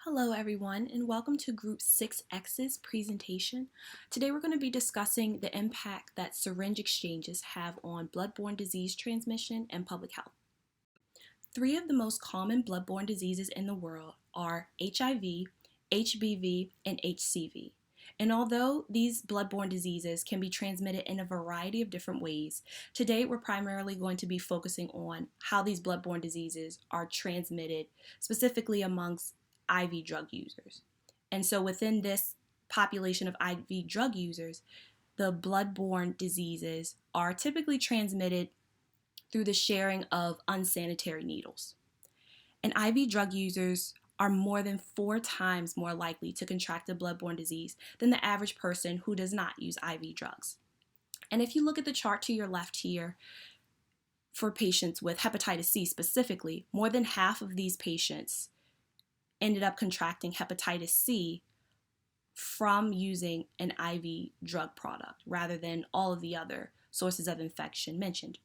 Hello everyone and welcome to Group 6X's presentation. Today we're going to be discussing the impact that syringe exchanges have on bloodborne disease transmission and public health. Three of the most common bloodborne diseases in the world are HIV, HBV, and HCV. And although these bloodborne diseases can be transmitted in a variety of different ways, today we're primarily going to be focusing on how these bloodborne diseases are transmitted specifically amongst IV drug users. And so within this population of IV drug users, the bloodborne diseases are typically transmitted through the sharing of unsanitary needles. And IV drug users are more than 4 times more likely to contract a bloodborne disease than the average person who does not use IV drugs. And if you look at the chart to your left here, for patients with hepatitis C specifically, more than half of these patients ended up contracting hepatitis C from using an IV drug product rather than all of the other sources of infection mentioned.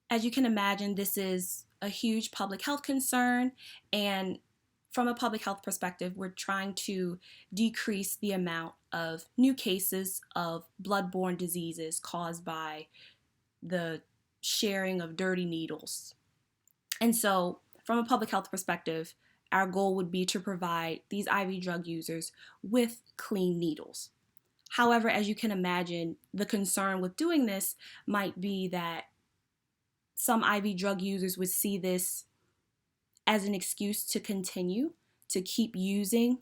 As you can imagine, this is a huge public health concern, and from a public health perspective, we're trying to decrease the amount of new cases of bloodborne diseases caused by the sharing of dirty needles. And so, from a public health perspective, our goal would be to provide these IV drug users with clean needles. However, as you can imagine, the concern with doing this might be that some IV drug users would see this as an excuse to continue to keep using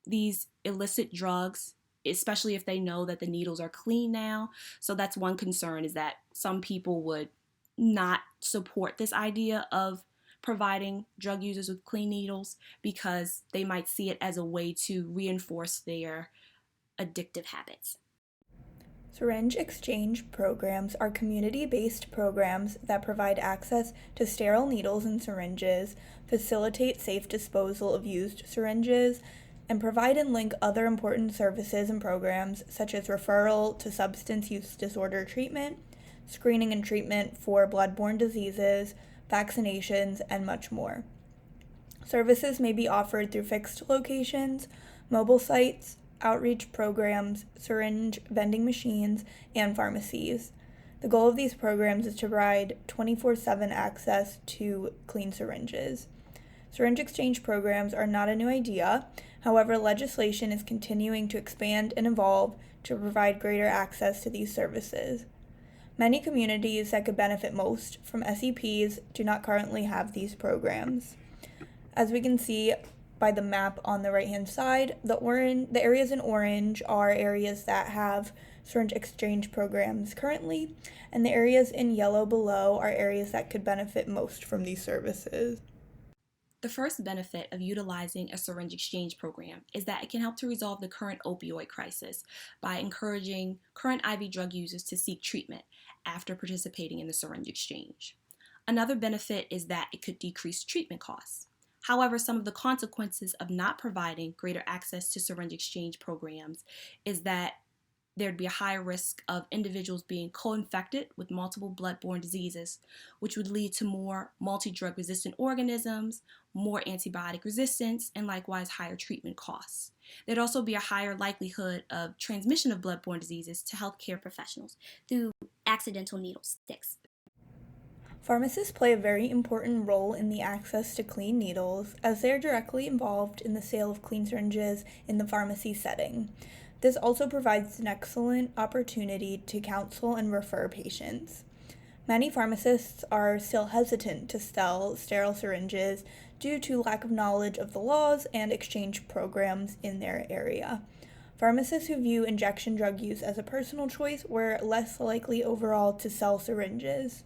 these illicit drugs, especially if they know that the needles are clean now. So that's one concern, is that some people would not support this idea of providing drug users with clean needles because they might see it as a way to reinforce their addictive habits. Syringe exchange programs are community-based programs that provide access to sterile needles and syringes, facilitate safe disposal of used syringes, and provide and link other important services and programs such as referral to substance use disorder treatment, screening and treatment for bloodborne diseases, vaccinations, and much more. Services may be offered through fixed locations, mobile sites, outreach programs, syringe vending machines, and pharmacies. The goal of these programs is to provide 24/7 access to clean syringes. Syringe exchange programs are not a new idea. However, legislation is continuing to expand and evolve to provide greater access to these services. Many communities that could benefit most from SEPs do not currently have these programs. As we can see by the map on the right-hand side, the areas in orange are areas that have syringe exchange programs currently, and the areas in yellow below are areas that could benefit most from these services. The first benefit of utilizing a syringe exchange program is that it can help to resolve the current opioid crisis by encouraging current IV drug users to seek treatment after participating in the syringe exchange. Another benefit is that it could decrease treatment costs. However, some of the consequences of not providing greater access to syringe exchange programs is that there'd be a higher risk of individuals being co-infected with multiple bloodborne diseases, which would lead to more multi-drug resistant organisms, more antibiotic resistance, and likewise higher treatment costs. There'd also be a higher likelihood of transmission of bloodborne diseases to healthcare professionals through accidental needle sticks. Pharmacists play a very important role in the access to clean needles, as they are directly involved in the sale of clean syringes in the pharmacy setting. This also provides an excellent opportunity to counsel and refer patients. Many pharmacists are still hesitant to sell sterile syringes due to lack of knowledge of the laws and exchange programs in their area. Pharmacists who view injection drug use as a personal choice were less likely overall to sell syringes.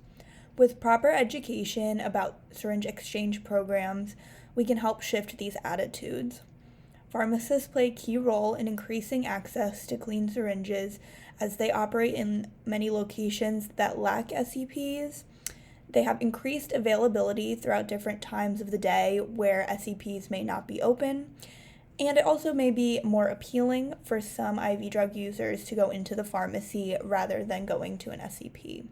With proper education about syringe exchange programs, we can help shift these attitudes. Pharmacists play a key role in increasing access to clean syringes as they operate in many locations that lack SEPs. They have increased availability throughout different times of the day where SEPs may not be open, and it also may be more appealing for some IV drug users to go into the pharmacy rather than going to an SEP.